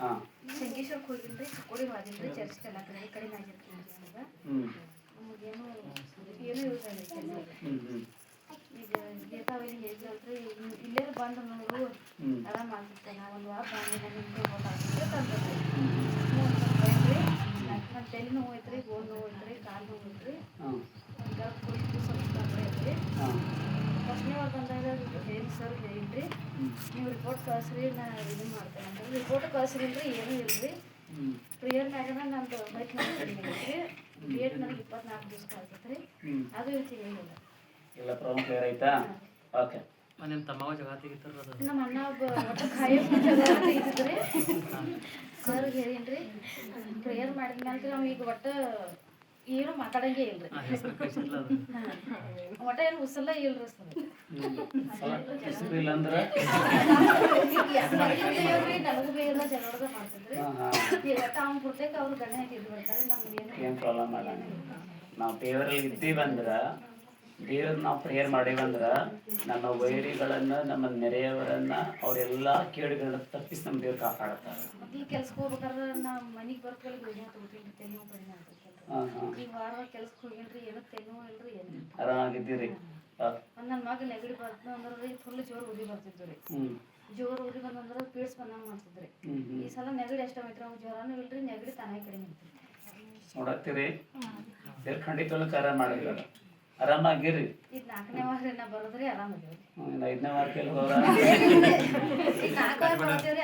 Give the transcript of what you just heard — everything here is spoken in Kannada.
ಹಾಂ ಶಂಕೇಶ್ವರಕ್ಕೆ ಹೋಗಿಲ್ರಿ ಚಿಕ್ಕೋಡಿ ಹೋದಿಲ್ರಿ ಚರ್ಚ್ಗೆ ಎಲ್ಲ ಕಡೆ ಈ ಕಡೆ ಆಗಿರ್ತೀನಿ ನನಗೆ ನಮಗೇನು ಏನು ಯೂಸ್ ಆಗೈತೆ ಈಗ ಗೀತಾವಳಿ ಹೇಗಲ್ರಿ ಇಲ್ಲೇ ಬಂದು ನೋಡು ಆರಾಮ ಆಗ್ತಿತ್ತು ನಾ ಒಂದು ವಾರ ಬಂದು ನಿಮ್ಗೆ ಗೊತ್ತಾಗ್ತಿದ್ರೆ ತಂದ್ರಿ ನನ್ನ ತಲೆ ನೋವು ಐತ್ರಿ ಗೋಲ್ ನೋವು ಐತ್ರಿ ಕಾಲು ನೋವು ಐತ್ರಿ ಈಗ ಕುಡಿದು ಸ್ವಲ್ಪ ತೊಂದರೆ ಐತ್ರಿ ಫಸ್ಟ್ನೇ ವಾರ ಬಂದಾಗ ಹೇಳಿ ಸರ್ ಹೇಳಿದ್ರಿ ನೀವು ರಿಪೋರ್ಟ್ ಕಳಿಸ್ರಿ ನಾ ಇದನ್ನು ಮಾಡ್ತೇನೆ ಅಂದ್ರೆ ರಿಪೋರ್ಟ್ ಕಳಿಸ್ರಿಲ್ರಿ ಏನೂ ಇಲ್ರಿ ಪ್ರಿಯರ್ ಮ್ಯಾಗನ ನಂದು ವೈಟ್ ನೋಡಿ ಕಡಿಮೆ ಐತ್ರಿ ಡೇಟ್ ನನಗೆ 24 ದಿವಸ ಆಗ್ತೈತ್ರಿ ಅದು ಇವತ್ತಿಗೆ ಇಲ್ಲ ಎಲ್ಲ ಪ್ರಾಬ್ಲಮ್ ಕ್ಲಿಯರ್ ಆಯ್ತಾ ಓಕೆ ನಿಮ್ಮ ತಮ್ಮವ ಜಗ ತೆಗಿತಾರ ನಮ್ಮ ಅಣ್ಣ ಒಟ್ಟು ಖಾಯಂ ಜಗ ತೆಗಿತಿದ್ರಿ ಸರ್ ಹೇಳಿನ್ರಿ ಪ್ರೇಯರ್ ಮಾಡಿದ್ಮೇಲೆ ನಾವು ಈಗ ಒಟ್ಟು ಏನು ಮಾತಾಡಂಗೆ ಇಲ್ರಿ ಒಟ್ಟ ಏನು ಉಸಲ್ಲ ಇಲ್ರಿ ಸರ್ ಇಲ್ಲ ಅಂದ್ರೆ ನನಗೂ ಬೇಗ ಜನೋರ್ಗ ಮಾಡ್ತಿದ್ರಿ ಒಟ್ಟ ಅವ್ನ ಪುರ್ತಕ ಅವ್ರು ಗಣೆ ಹಾಕಿದ್ದು ಬರ್ತಾರೆ ನಮ್ಗೆ ಏನು ಪ್ರಾಬ್ಲಮ್ ಮಾಡೋಣ ನಾವು ದೇವರಲ್ಲಿ ಇದ್ದೀವಂದ್ರೆ ದೇವ್ರ ನಾವು ಪ್ರೇಯರ್ ಮಾಡೀವಂದ್ರೆ ನಮ್ಮ ವೈರಿಗಳನ್ನು ನಮ್ಮ ನೆರೆಯವರನ್ನ ಅವರೆಲ್ಲ ಕೇಡುಗಳನ್ನ ತಪ್ಪಿಸಿ ನಮ್ಮ ದೇವ್ರು ಕಾಪಾಡ್ತಾರೆ. ಈ ಕೆಲ್ಸಕ್ಕೆ ಹೋಗ್ಬೇಕಾದ್ರೆ ನಮ್ಮ ಮನೆಗೆ ಬರ್ಕೊಳ್ಳಿ ಗೋಧಿ ತಗೋತೀನಿ ತೆನು ಕಡಿಮೆ ಆಗ್ತೈತಿ ಈ ವಾರ ಕೆಲ್ಸಕ್ಕೆ ಹೋಗಿನ್ರಿ ಏನೋ ತೆನು ಇಲ್ರಿ ಏನು ಆರಾಮಾಗಿದ್ದೀರಿ ನನ್ನ ಮಗ ನೆಗಡಿ ಬರ್ತದ ಅಂದ್ರೆ ಫುಲ್ ಜೋರು ಉದಿ ಬರ್ತಿದ್ವಿ ರೀ ಜೋರು ಉದಿ ಬಂದಂದ್ರೆ ಪೀಡ್ಸ್ ಬಂದಂಗೆ ಮಾಡ್ತಿದ್ರಿ ಈ ಸಲ ನೆಗಡಿ ಎಷ್ಟಾಗೈತ್ರಿ ಅವ್ನು ಜ್ವರನೂ ಇಲ್ರಿ ನೆಗಡಿ ತಾನಾಗಿ ಕಡಿಮೆ ಆಗ್ತೈತಿ ನೋಡತ್ತೀರಿ ದೇವ್ರ ಖಂಡಿತ ಕಾರ್ಯ ಮಾಡಿದ್ರು ಆರಾಮಾಗಿರಿ ಈಗ 4ನೇ ವಾರ ನಾ ಬರೋದ್ರಿ ಆರಾಮಾಗಿರಿ 5ನೇ ವಾರ ಕೇಳಿ ಹೋರ ಈಗ 4 ವಾರ ಬರ್ತೀವ್ರಿ